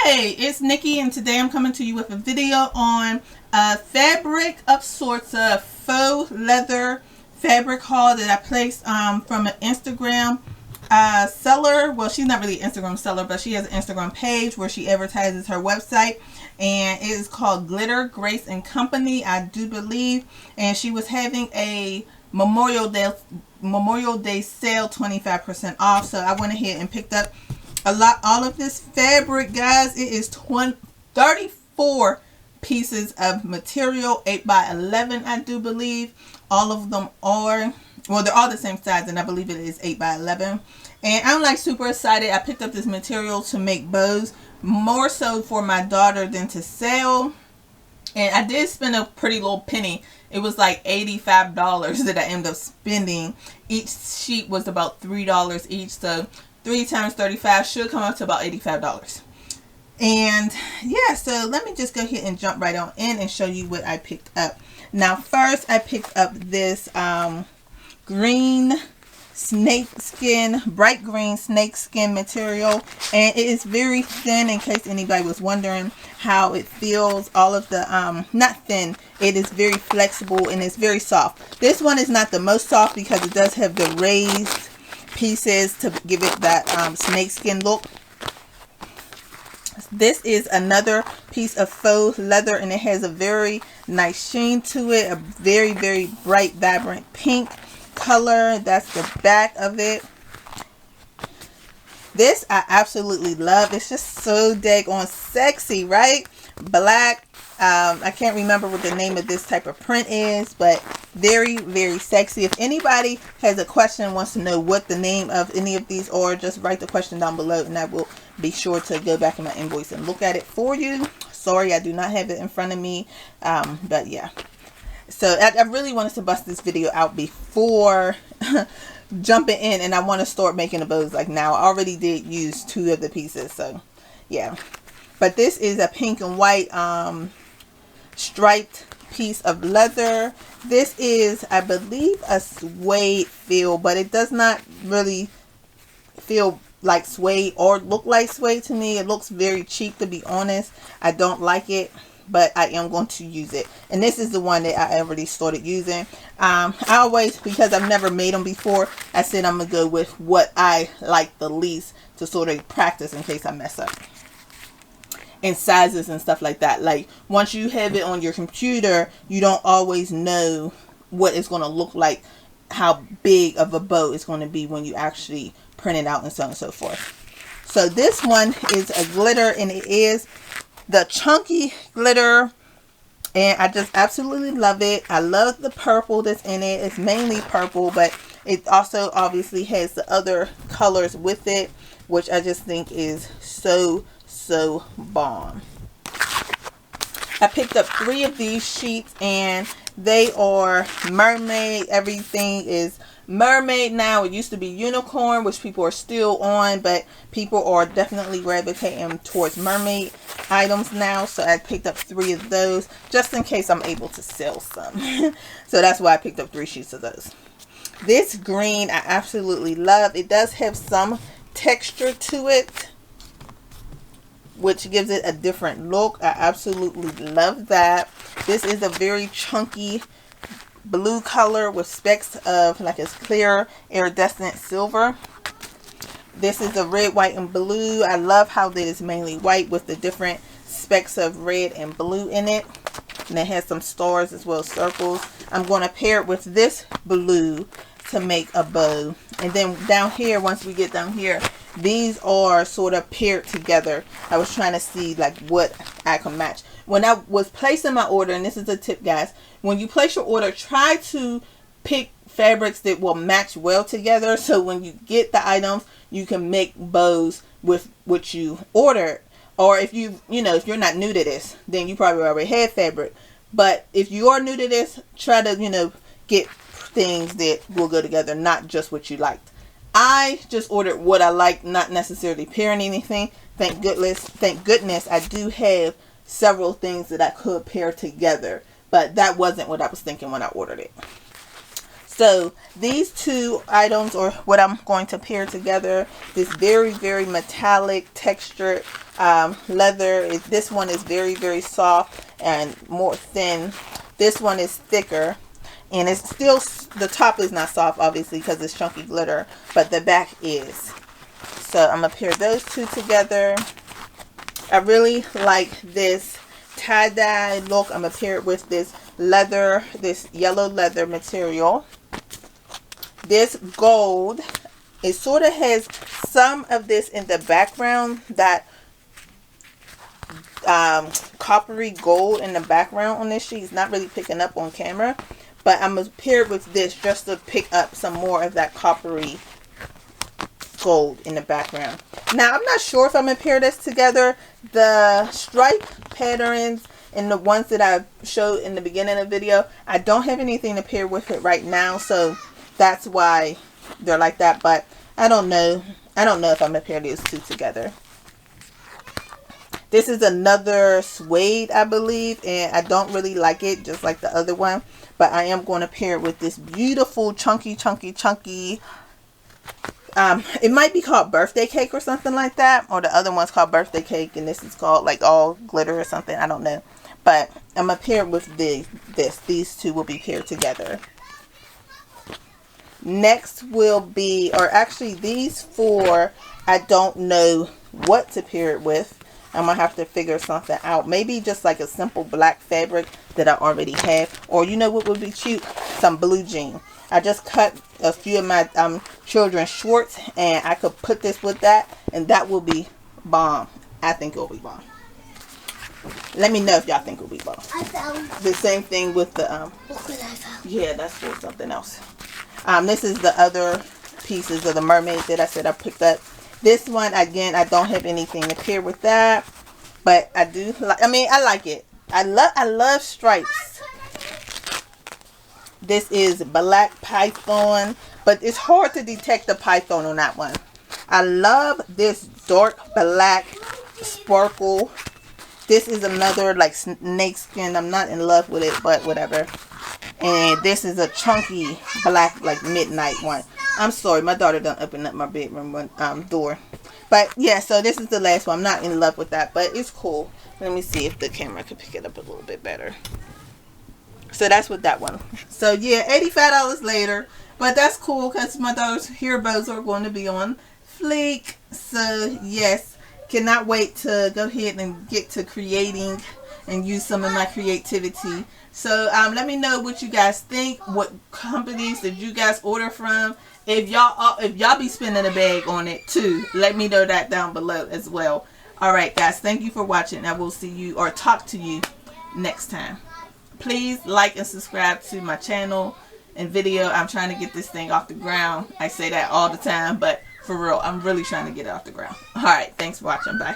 Hey, it's Nikki, and today I'm coming to you with a video on a fabric of sorts of faux leather fabric haul that I placed from an Instagram seller. Well, she's not really an Instagram seller, but she has an Instagram page where she advertises her website, and it is called Glitter Grace and Company, I do believe. And she was having a Memorial Day sale, 25% off. So I went ahead and picked up all of this fabric, guys. It is 34 pieces of material, 8 by 11, I do believe. All of them are, well, they're all the same size, and I believe it is 8 by 11. And I'm like super excited. I picked up this material to make bows, more so for my daughter than to sell. And I did spend a pretty little penny. It was like $85 that I ended up spending. Each sheet was about $3 each, so 3 times 35 should come up to about $85. And yeah, so let me just go ahead and jump right on in and show you what I picked up. Now first, I picked up this green snakeskin, bright green snakeskin material, and it is very thin, in case anybody was wondering how it feels. All of the not thin, it is very flexible and it's very soft. This one is not the most soft because it does have the raised pieces to give it that snakeskin look. This is another piece of faux leather, and it has a very nice sheen to it, a very, very bright, vibrant pink color. That's the back of it. This I absolutely love. It's just so daggone sexy, right? Black. I can't remember what the name of this type of print is, but very, very sexy. If anybody has a question, wants to know what the name of any of these are, just write the question down below, and I will be sure to go back in my invoice and look at it for you. Sorry, I do not have it in front of me, but yeah. So I really wanted to bust this video out before jumping in, and I want to start making the bows like now. I already did use 2 of the pieces, so yeah. But this is a pink and white striped piece of leather. This is, I believe, a suede feel, but it does not really feel like suede or look like suede to me. It looks very cheap, to be honest. I don't like it, but I am going to use it. And this is the one that I already started using. I always, because I've never made them before, I said I'm going to go with what I like the least to sort of practice in case I mess up. And sizes and stuff like that. Like, once you have it on your computer, you don't always know what it's going to look like, how big of a bow it's going to be when you actually print it out, and so on and so forth. So this one is a glitter, and it is the chunky glitter, and I just absolutely love it. I love the purple that's in it. It's mainly purple, but it also obviously has the other colors with it, which I just think is so bomb. I picked up 3 of these sheets, and they are mermaid. Everything is mermaid now. It used to be unicorn, which people are still on, but people are definitely gravitating towards mermaid items now. So I picked up 3 of those just in case I'm able to sell some. So that's why I picked up 3 sheets of those. This green I absolutely love. It does have some texture to it, which gives it a different look. I absolutely love that. This is a very chunky blue color with specks of like a clear iridescent silver. This is a red, white, and blue. I love how this is mainly white with the different specks of red and blue in it. And it has some stars as well as circles. I'm going to pair it with this blue to make a bow. And then down here, once we get down here, these are sort of paired together. I was trying to see like what I can match. When I was placing my order, and this is a tip, guys, when you place your order, try to pick fabrics that will match well together, so when you get the items, you can make bows with what you ordered. Or if if you're not new to this, then you probably already had fabric. But if you are new to this, try to get things that will go together, not just what you liked. I just ordered what I like, not necessarily pairing anything. Thank goodness I do have several things that I could pair together, but that wasn't what I was thinking when I ordered it. So these 2 items are what I'm going to pair together. This very, very metallic textured leather. This one is very, very soft and more thin. This one is thicker, and it's still, the top is not soft obviously because it's chunky glitter, but the back is. So I'm gonna pair those two together. I really like this tie-dye look. I'm gonna pair it with this leather, this yellow leather material. This gold, it sort of has some of this in the background, that coppery gold in the background on this sheet. It's not really picking up on camera, but I'm going to pair it with this just to pick up some more of that coppery gold in the background. Now, I'm not sure if I'm going to pair this together. The stripe patterns and the ones that I showed in the beginning of the video, I don't have anything to pair with it right now, so that's why they're like that. But I don't know. I don't know if I'm going to pair these two together. This is another suede, I believe, and I don't really like it, just like the other one. But I am going to pair it with this beautiful chunky. It might be called birthday cake or something like that. Or the other one's called birthday cake, and this is called like all glitter or something. I don't know. But I'm going to pair it with this. These two will be paired together. Next will be, or actually these four, I don't know what to pair it with. I'm going to have to figure something out. Maybe just like a simple black fabric that I already have. Or you know what would be cute? Some blue jean. I just cut a few of my children's shorts, and I could put this with that, and that will be bomb. I think it will be bomb. Let me know if y'all think it will be bomb. I found the same thing with the look what I found. yeah, that's for something else. This is the other pieces of the mermaid that I said I picked up. This one, again, I don't have anything to pair with that, but I do like, I like it. I love stripes. This is black python, but it's hard to detect the python on that one. I love this dark black sparkle. This is another like snake skin. I'm not in love with it, but whatever. And this is a chunky black like midnight one. I'm sorry, my daughter done open up my bedroom door. But yeah, so this is the last one. I'm not in love with that, but it's cool. Let me see if the camera can pick it up a little bit better. So that's what that one. So yeah, $85 later. But that's cool because my daughter's hair bows are going to be on fleek. So yes, cannot wait to go ahead and get to creating and use some of my creativity. So let me know what you guys think. What companies did you guys order from? If y'all be spending a bag on it too, let me know that down below as well. Alright guys, thank you for watching. I will see you or talk to you next time. Please like and subscribe to my channel and video. I'm trying to get this thing off the ground. I say that all the time, but for real, I'm really trying to get it off the ground. Alright, thanks for watching. Bye.